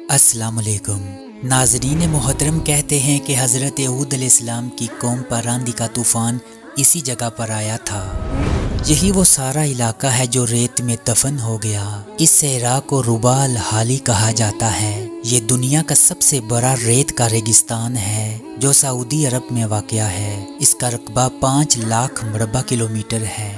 السلام علیکم ناظرین محترم، کہتے ہیں کہ حضرت ہود علیہ السلام کی قوم پر آندھی کا طوفان اسی جگہ پر آیا تھا۔ یہی وہ سارا علاقہ ہے جو ریت میں دفن ہو گیا۔ اس صحرا کو ربا الحالی کہا جاتا ہے۔ یہ دنیا کا سب سے بڑا ریت کا ریگستان ہے جو سعودی عرب میں واقع ہے۔ اس کا رقبہ 5 لاکھ مربع کلومیٹر ہے۔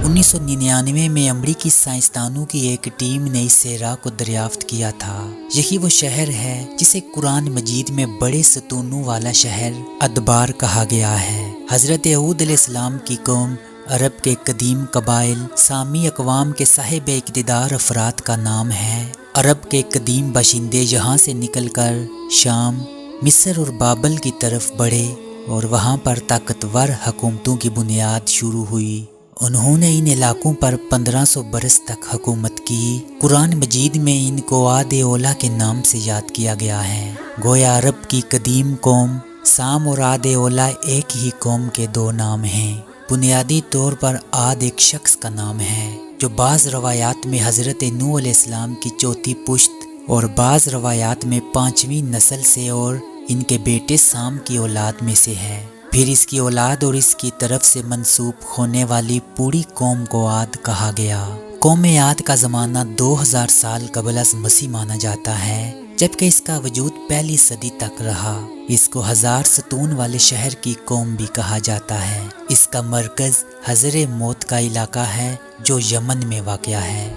1999 میں امریکی سائنسدانوں کی ایک ٹیم نے اس صحرا کو دریافت کیا تھا۔ یہی وہ شہر ہے جسے قرآن مجید میں بڑے ستونوں والا شہر ادبار کہا گیا ہے۔ حضرت ہود علیہ السلام کی قوم عرب کے قدیم قبائل سامی اقوام کے صاحب اقتدار افراد کا نام ہے۔ عرب کے قدیم باشندے یہاں سے نکل کر شام، مصر اور بابل کی طرف بڑھے اور وہاں پر طاقتور حکومتوں کی بنیاد شروع ہوئی۔ انہوں نے ان علاقوں پر 1500 برس تک حکومت کی۔ قرآن مجید میں ان کو عاد اولا کے نام سے یاد کیا گیا ہے۔ گویا عرب کی قدیم قوم سام اور عاد اولا ایک ہی قوم کے دو نام ہیں۔ بنیادی طور پر عاد ایک شخص کا نام ہے جو بعض روایات میں حضرت نوح علیہ السلام کی چوتھی پشت اور بعض روایات میں 5ویں نسل سے اور ان کے بیٹے سام کی اولاد میں سے ہے۔ پھر اس کی اولاد اور اس کی طرف سے منسوب ہونے والی پوری قوم کو عاد کہا گیا۔ قوم عاد کا زمانہ 2000 سال قبل از مسیح مانا جاتا ہے، جبکہ اس کا وجود پہلی صدی تک رہا۔ اس کو 1000 ستون والے شہر کی قوم بھی کہا جاتا ہے۔ اس کا مرکز حضر موت کا علاقہ ہے جو یمن میں واقع ہے۔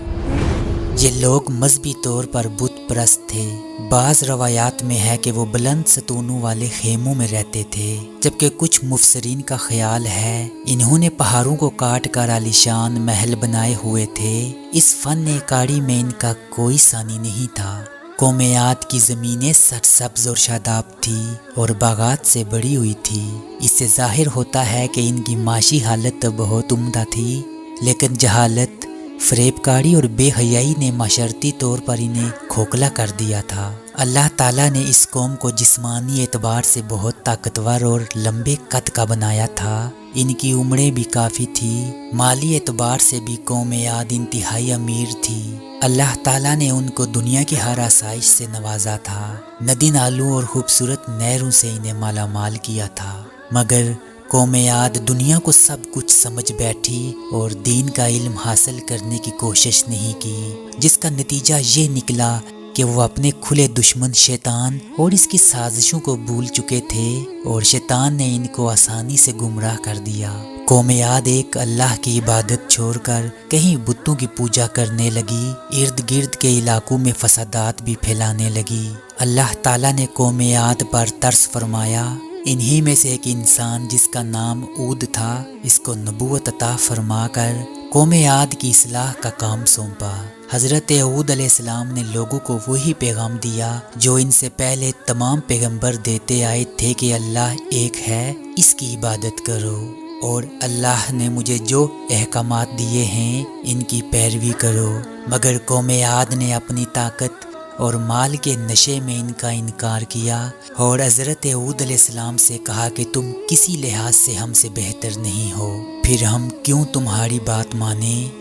یہ لوگ مذہبی طور پر بت پرست تھے۔ بعض روایات میں ہے کہ وہ بلند ستونوں والے خیموں میں رہتے تھے، جبکہ کچھ مفسرین کا خیال ہے انہوں نے پہاڑوں کو کاٹ کر عالیشان محل بنائے ہوئے تھے۔ اس فن کاری میں ان کا کوئی ثانی نہیں تھا۔ قوم عاد کی زمینیں سرسبز اور شاداب تھی اور باغات سے بڑی ہوئی تھی۔ اس سے ظاہر ہوتا ہے کہ ان کی معاشی حالت بہت عمدہ تھی، لیکن جہالت، فریب کاری اور بے حیائی نے معاشرتی طور پر انہیں کھوکھلا کر دیا تھا۔ اللہ تعالیٰ نے اس قوم کو جسمانی اعتبار سے بہت طاقتور اور لمبے قد کا بنایا تھا۔ ان کی عمریں بھی کافی تھی۔ مالی اعتبار سے بھی قوم عاد انتہائی امیر تھی۔ اللہ تعالیٰ نے ان کو دنیا کی ہر آسائش سے نوازا تھا۔ ندی نالوں اور خوبصورت نہروں سے انہیں مالا مال کیا تھا، مگر قوم عاد دنیا کو سب کچھ سمجھ بیٹھی اور دین کا علم حاصل کرنے کی کوشش نہیں کی، جس کا نتیجہ یہ نکلا کہ وہ اپنے کھلے دشمن شیطان اور اس کی سازشوں کو بھول چکے تھے اور شیطان نے ان کو آسانی سے گمراہ کر دیا۔ قوم عاد ایک اللہ کی عبادت چھوڑ کر کہیں بتوں کی پوجا کرنے لگی، ارد گرد کے علاقوں میں فسادات بھی پھیلانے لگی۔ اللہ تعالیٰ نے قوم عاد پر ترس فرمایا۔ انہی میں سے ایک انسان جس کا نام ہود تھا، اس کو نبوت عطا فرما کر قوم عاد کی اصلاح کا کام سونپا۔ حضرت ہود علیہ السلام نے لوگوں کو وہی پیغام دیا جو ان سے پہلے تمام پیغمبر دیتے آئے تھے کہ اللہ ایک ہے، اس کی عبادت کرو، اور اللہ نے مجھے جو احکامات دیے ہیں ان کی پیروی کرو۔ مگر قوم عاد نے اپنی طاقت اور مال کے نشے میں ان کا انکار کیا اور حضرت ہود علیہ السلام سے کہا کہ تم کسی لحاظ سے ہم سے بہتر نہیں ہو، پھر ہم کیوں تمہاری بات مانیں؟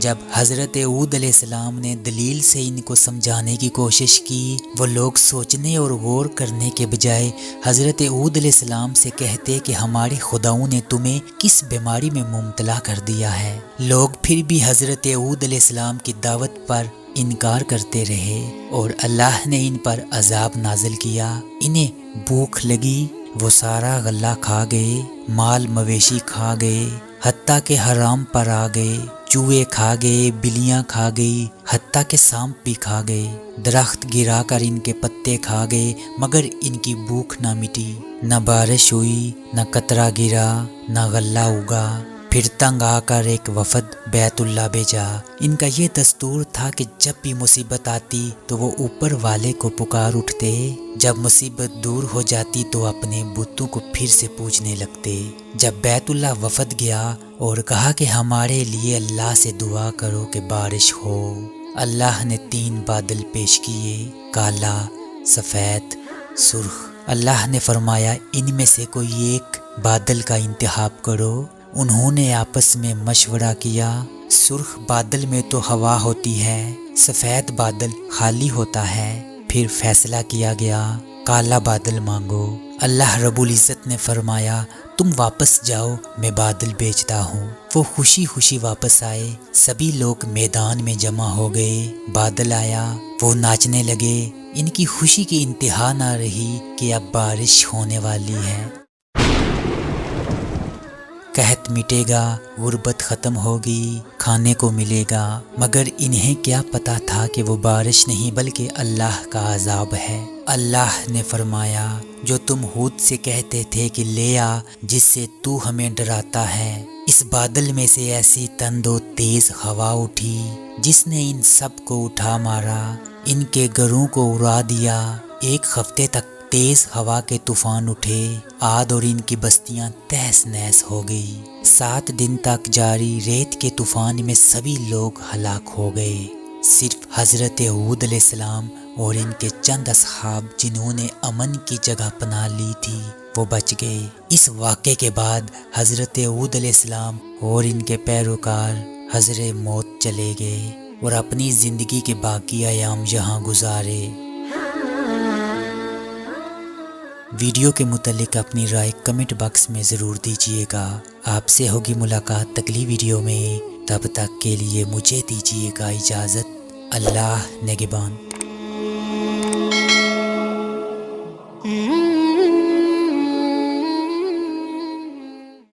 جب حضرت ہود علیہ السلام نے دلیل سے ان کو سمجھانے کی کوشش کی، وہ لوگ سوچنے اور غور کرنے کے بجائے حضرت ہود علیہ السلام سے کہتے کہ ہمارے خداؤں نے تمہیں کس بیماری میں مبتلا کر دیا ہے۔ لوگ پھر بھی حضرت ہود علیہ السلام کی دعوت پر انکار کرتے رہے اور اللہ نے ان پر عذاب نازل کیا۔ انہیں بھوک لگی، وہ سارا غلہ کھا گئے، مال مویشی کھا گئے، حتیٰ کہ حرام پر آ گئے، چوہے کھا گئے، بلیاں کھا گئی، حتیٰ کہ سانپ بھی کھا گئے، درخت گرا کر ان کے پتے کھا گئے، مگر ان کی بھوک نہ مٹی۔ نہ بارش ہوئی، نہ قطرہ گرا، نہ غلہ اگا۔ پھر تنگ آ کر ایک وفد بیت اللہ بھیجا۔ ان کا یہ دستور تھا کہ جب بھی مصیبت آتی تو وہ اوپر والے کو پکار اٹھتے، جب مصیبت دور ہو جاتی تو اپنے بتوں کو پھر سے پوجنے لگتے۔ جب بیت اللہ وفد گیا اور کہا کہ ہمارے لیے اللہ سے دعا کرو کہ بارش ہو، اللہ نے 3 بادل پیش کیے، کالا، سفید، سرخ۔ اللہ نے فرمایا ان میں سے کوئی ایک بادل کا انتخاب کرو۔ انہوں نے آپس میں مشورہ کیا، سرخ بادل میں تو ہوا ہوتی ہے، سفید بادل خالی ہوتا ہے۔ پھر فیصلہ کیا گیا کالا بادل مانگو۔ اللہ رب العزت نے فرمایا تم واپس جاؤ، میں بادل بیچتا ہوں۔ وہ خوشی خوشی واپس آئے، سبھی لوگ میدان میں جمع ہو گئے۔ بادل آیا، وہ ناچنے لگے، ان کی خوشی کی انتہا نہ رہی کہ اب بارش ہونے والی ہے۔ قحط مٹے گا، غربت ختم ہوگی، کھانے کو ملے گا، مگر انہیں کیا پتا تھا کہ وہ بارش نہیں بلکہ اللہ کا عذاب ہے۔ اللہ نے فرمایا جو تم ہود سے کہتے تھے کہ لے آ جس سے تو ہمیں ڈراتا ہے، اس بادل میں سے ایسی تند و تیز ہوا اٹھی جس نے ان سب کو اٹھا مارا، ان کے گھروں کو اڑا دیا۔ ایک ہفتے تک تیز ہوا کے طوفان اٹھے، عاد اور ان کی بستیاں تہس نہس ہو گئی۔ 7 دن تک جاری ریت کے طوفان میں سبھی لوگ ہلاک ہو گئے، صرف حضرت ہود علیہ السلام اور ان کے چند اصحاب جنہوں نے امن کی جگہ پناہ لی تھی وہ بچ گئے۔ اس واقعے کے بعد حضرت ہود علیہ السلام اور ان کے پیروکار حضر موت چلے گئے اور اپنی زندگی کے باقی ایام یہاں گزارے۔ ویڈیو کے متعلق اپنی رائے کمنٹ باکس میں ضرور دیجیے گا۔ آپ سے ہوگی ملاقات اگلی ویڈیو میں، تب تک کے لیے مجھے دیجیے گا اجازت۔ اللہ نگہبان۔